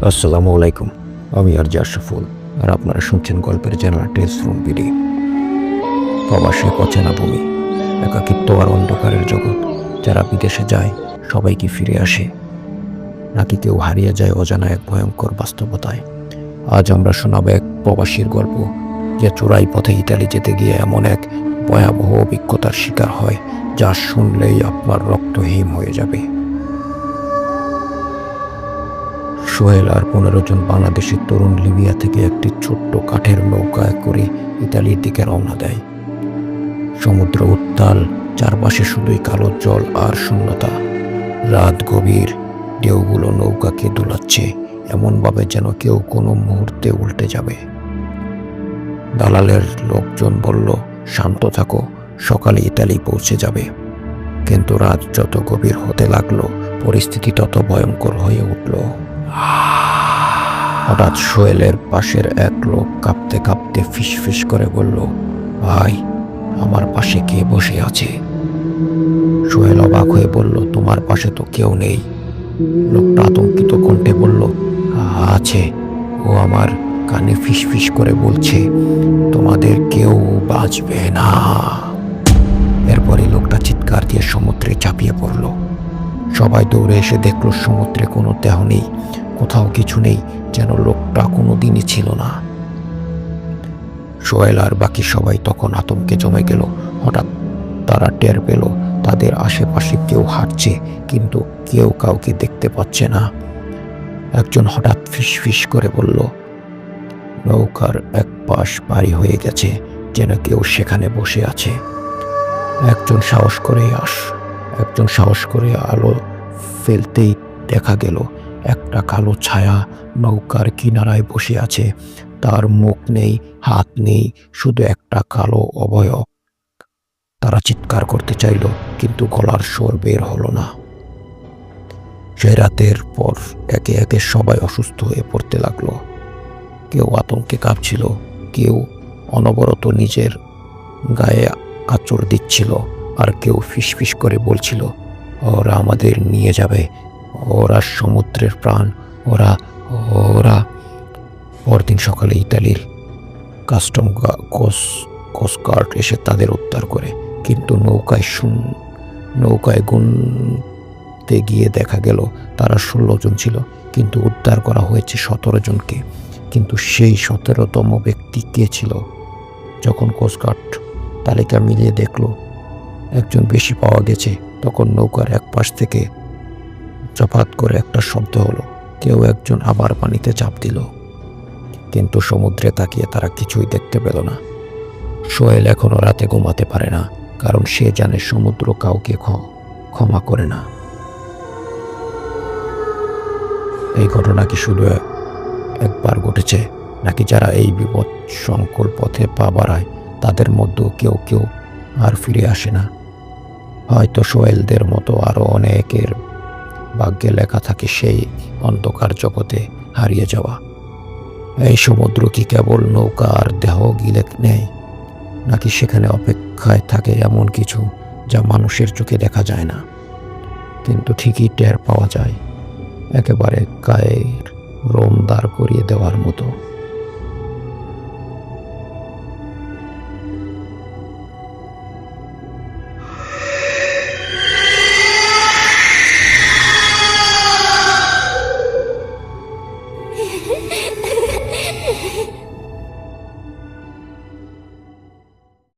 আসসালামু আলাইকুম। আমি আরজে আশরাফুল, আর আপনারা শুনছেন গল্পের চ্যানেল টেলস ফ্রম বিডি। প্রবাসে অচেনা ভূমি, একাকিত্ব আর অন্ধকারের জগৎ। যারা বিদেশে যায় সবাই কি ফিরে আসে, নাকি কেউ হারিয়ে যায় অজানা এক ভয়ঙ্কর বাস্তবতায়? আজ আমরা শোনাব এক প্রবাসীর গল্প, যে চোরাই পথে ইতালি যেতে গিয়ে এমন এক ভয়াবহ অভিজ্ঞতার শিকার হয় যা শুনলেই আপনার রক্ত হিম হয়ে যাবে। সোহেল আর 15 জন বাংলাদেশের তরুণ লিবিয়া থেকে একটি ছোট্ট কাঠের নৌকায় করে ইতালির দিকে রওনা দেয়। সমুদ্র উত্তাল, চারপাশে শুধুই কালো জল আর শূন্যতা। রাত গভীর, ঢেউগুলো নৌকাকে দোলাচ্ছে এমনভাবে যেন কেউ কোনো মুহূর্তে উল্টে যাবে। দালালের লোকজন বলল, শান্ত থাকো, সকালে ইতালি পৌঁছে যাবে। কিন্তু রাত যত গভীর হতে লাগলো, পরিস্থিতি তত ভয়ঙ্কর হয়ে উঠল। হঠাৎ সোহেলের পাশের এক লোক কাঁপতে কাঁপতে ফিসফিস করে বলল, ভাই, আমার পাশে কে বসে আছে? সোহেল অবাক হয়ে বলল, তোমার পাশে তো কেউ নেই। লোকটা আতঙ্কিত কণ্ঠে বলল, আছে, ও আমার কানে ফিসফিস করে বলছে তোমাদের কেউ বাঁচবে না। এরপরে লোকটা চিৎকার দিয়ে সমুদ্রে ঝাঁপিয়ে পড়ল। সবাই দৌড়ে এসে দেখল সমুদ্রে কোনো দেহ নেই, কোথাও কিছু নেই, যেন লোকটা কোনো দিনই ছিল না। সোহেল আর বাকি সবাই তখন আতঙ্কে জমে গেল। হঠাৎ তারা টের পেল তাদের আশেপাশে কেউ হাঁটছে, কিন্তু কেউ কাউকে দেখতে পাচ্ছে না। একজন হঠাৎ ফিসফিস করে বলল, নৌকার এক পাশ ভারী হয়ে গেছে, যেন কেউ সেখানে বসে আছে। একজন সাহস করে আলো ফেলতেই দেখা গেল একটা কালো ছায়া নৌকার কিনারায় বসে আছে। তার মুখ নেই, হাত নেই, শুধু একটা কালো অবয়ব। তারা চিৎকার করতে চাইল, কিন্তু গলার স্বর বের হলো না। সে রাতের পর একে একে সবাই অসুস্থ হয়ে পড়তে লাগলো। কেউ আতঙ্কে কাঁপছিল, কেউ অনবরত নিজের গায়ে আঁচড় দিচ্ছিল, আর কেউ ফিসফিস করে বলছিল, ওরা আমাদের নিয়ে যাবে, ওরা সমুদ্রের প্রাণ, ওরা ওরা পরদিন সকালে ইতালির কোস্টগার্ড এসে তাদের উদ্ধার করে, কিন্তু নৌকায় গুনতে গিয়ে দেখা গেল তারা 16 জন ছিল, কিন্তু উদ্ধার করা হয়েছে 17 জনকে। কিন্তু সেই 17তম ব্যক্তি কে ছিল? যখন কোস্টগার্ড তালিকা মিলিয়ে দেখলো একজন বেশি পাওয়া গেছে, তখন নৌকার এক পাশ থেকে চপাত করে একটা শব্দ হলো। কেউ একজন আবার পানিতে চাপ দিল, কিন্তু সমুদ্রে তাকিয়ে তারা কিছুই দেখতে পেল না। সোহেল এখনো রাতে ঘুমাতে পারে না, কারণ সে জানে সমুদ্র কাউকে ক্ষমা করে না। এই ঘটনা কি শুধু একবার ঘটেছে, নাকি যারা এই বিপদ সংকুল পথে পা বাড়ায় তাদের মধ্যেও কেউ কেউ আর ফিরে আসে না? হয়তো সোহেলদের মতো আরো অনেকের ভাগ্যে লেখা থাকে সেই অন্ধকার জগতে হারিয়ে যাওয়া। এই সমুদ্র কি কেবল নৌকা আর দেহ গিলে নেয়, নাকি সেখানে অপেক্ষায় থাকে এমন কিছু যা মানুষের চোখে দেখা যায় না, কিন্তু ঠিকই টের পাওয়া যায়, একেবারে গায়ের রোম দাঁড় করিয়ে দেওয়ার মতো?